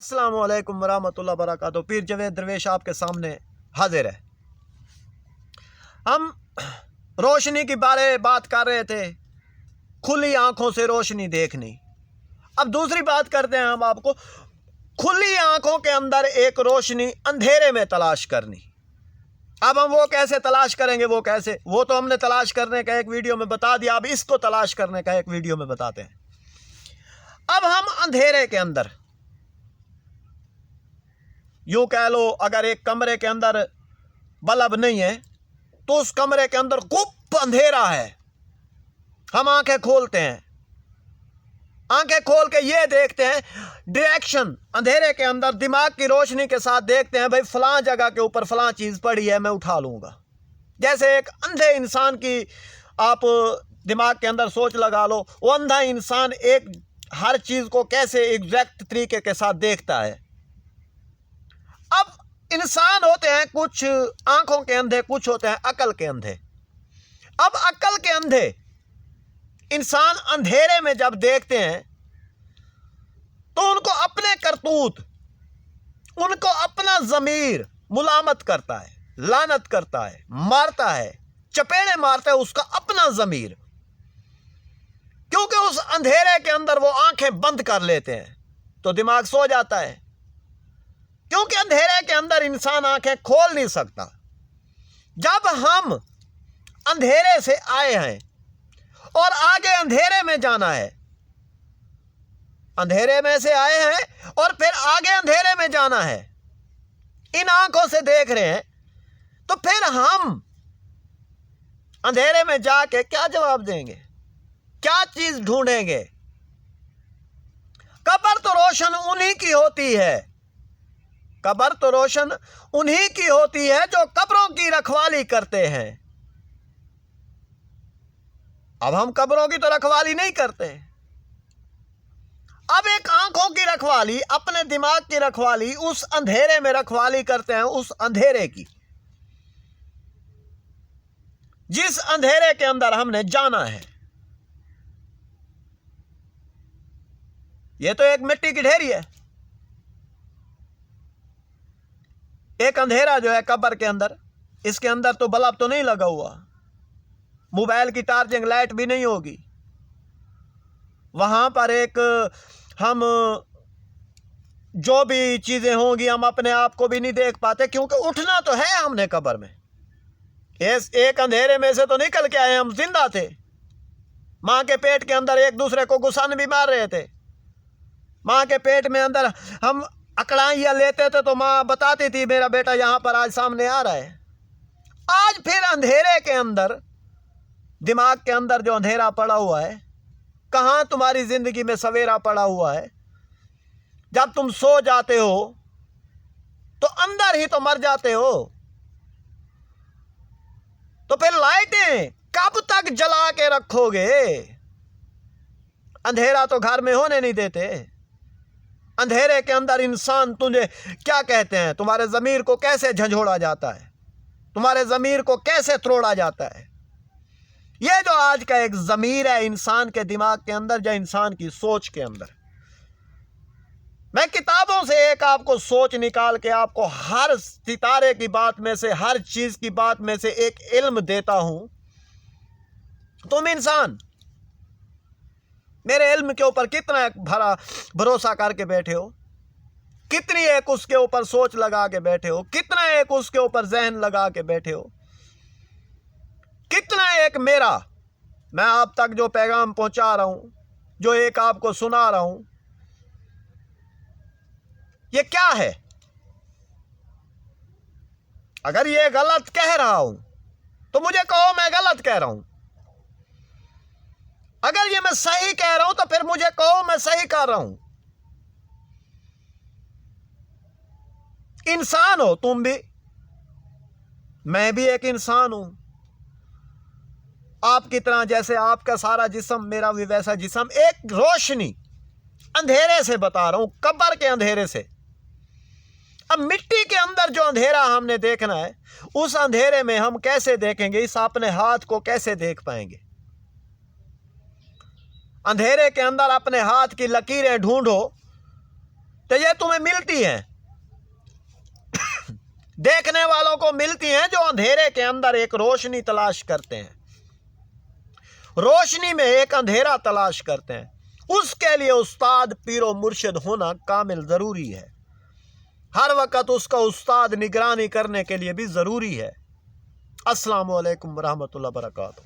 अस्सलाम वालेकुम वरहमतुल्लाह वबरकातुहू। पीर जवेद दरवेश आपके सामने हाजिर है। हम रोशनी के बारे बात कर रहे थे, खुली आंखों से रोशनी देखनी। अब दूसरी बात करते हैं हम आपको, खुली आंखों के अंदर एक रोशनी अंधेरे में तलाश करनी। अब हम वो कैसे तलाश करेंगे, वो तो हमने तलाश करने का एक वीडियो में बता दिया। अब इसको तलाश करने का एक वीडियो में बताते हैं। अब हम अंधेरे के अंदर, यूं कह लो, अगर एक कमरे के अंदर बल्ब नहीं है तो उस कमरे के अंदर खूब अंधेरा है। हम आंखें खोलते हैं, आंखें खोल के ये देखते हैं डायरेक्शन, अंधेरे के अंदर दिमाग की रोशनी के साथ देखते हैं, भाई फलां जगह के ऊपर फलां चीज पड़ी है, मैं उठा लूंगा। जैसे एक अंधे इंसान की आप दिमाग के अंदर सोच लगा लो, वो अंधा इंसान एक हर चीज को कैसे एग्जैक्ट तरीके के साथ देखता है। अब इंसान होते हैं कुछ आंखों के अंधे, कुछ होते हैं अकल के अंधे। अब अकल के अंधे इंसान अंधेरे में जब देखते हैं तो उनको अपने करतूत, उनको अपना ज़मीर मुलामत करता है, लानत करता है, मारता है, चपेड़े मारता है उसका अपना ज़मीर, क्योंकि उस अंधेरे के अंदर वो आंखें बंद कर लेते हैं तो दिमाग सो जाता है। क्योंकि अंधेरे के अंदर इंसान आंखें खोल नहीं सकता। जब हम अंधेरे से आए हैं और आगे अंधेरे में जाना है, अंधेरे में से आए हैं और फिर आगे अंधेरे में जाना है, इन आंखों से देख रहे हैं, तो फिर हम अंधेरे में जाके क्या जवाब देंगे, क्या चीज ढूंढेंगे? कब्र तो रोशन उन्हीं की होती है, कब्र तो रोशन उन्हीं की होती है जो कब्रों की रखवाली करते हैं। अब हम कब्रों की तो रखवाली नहीं करते। अब एक आंखों की रखवाली, अपने दिमाग की रखवाली, उस अंधेरे में रखवाली करते हैं, उस अंधेरे की जिस अंधेरे के अंदर हमने जाना है। यह तो एक मिट्टी की ढेरी है, एक अंधेरा जो है कब्र के अंदर, इसके अंदर तो बल्ब तो नहीं लगा हुआ, मोबाइल की चार्जिंग लाइट भी नहीं होगी। वहां पर एक हम जो भी चीजें होंगी हम अपने आप को भी नहीं देख पाते, क्योंकि उठना तो है हमने कब्र में। एक अंधेरे में से तो निकल के आए, हम जिंदा थे। मां के पेट के अंदर एक दूसरे को गुस्सा भी मार रहे थे। मां के पेट में अंदर हम अकड़ाइयाँ लेते थे तो माँ बताती थी मेरा बेटा यहाँ पर आज सामने आ रहा है। आज फिर अंधेरे के अंदर, दिमाग के अंदर जो अंधेरा पड़ा हुआ है, कहाँ तुम्हारी जिंदगी में सवेरा पड़ा हुआ है? जब तुम सो जाते हो तो अंदर ही तो मर जाते हो। तो फिर लाइटें कब तक जला के रखोगे? अंधेरा तो घर में होने नहीं देते। अंधेरे के अंदर इंसान तुझे क्या कहते हैं, तुम्हारे ज़मीर को कैसे झंझोड़ा जाता है, तुम्हारे ज़मीर को कैसे त्रोड़ा जाता है। यह जो आज का एक ज़मीर है इंसान के दिमाग के अंदर, या इंसान की सोच के अंदर, मैं किताबों से एक आपको सोच निकाल के आपको हर सितारे की बात में से, हर चीज की बात में से एक इल्म देता हूं। तुम इंसान मेरे इल्म के ऊपर कितना एक भरा भरोसा करके बैठे हो, कितनी एक उसके ऊपर सोच लगा के बैठे हो, कितना एक उसके ऊपर जहन लगा के बैठे हो, कितना एक मेरा, मैं आप तक जो पैगाम पहुंचा रहा हूं, जो एक आपको सुना रहा हूं, ये क्या है? अगर ये गलत कह रहा हूं तो मुझे कहो मैं गलत कह रहा हूं। अगर ये मैं सही कह रहा हूं तो फिर मुझे कहो मैं सही कर रहा हूं। इंसान हो तुम भी, मैं भी एक इंसान हूं आपकी तरह। जैसे आपका सारा जिस्म, मेरा भी वैसा जिस्म। एक रोशनी अंधेरे से बता रहा हूं, कब्र के अंधेरे से। अब मिट्टी के अंदर जो अंधेरा हमने देखना है, उस अंधेरे में हम कैसे देखेंगे? इस अपने हाथ को कैसे देख पाएंगे? अंधेरे के अंदर अपने हाथ की लकीरें ढूंढो تو یہ تمہیں ملتی ہیں، دیکھنے والوں کو ملتی ہیں جو اندھیرے کے اندر ایک روشنی تلاش کرتے ہیں، روشنی میں ایک اندھیرا تلاش کرتے ہیں۔ اس کے لیے استاد پیر و مرشد ہونا کامل ضروری ہے، ہر وقت اس کا استاد نگرانی کرنے کے لیے بھی ضروری ہے۔ السلام علیکم ورحمۃ اللہ وبرکاتہ۔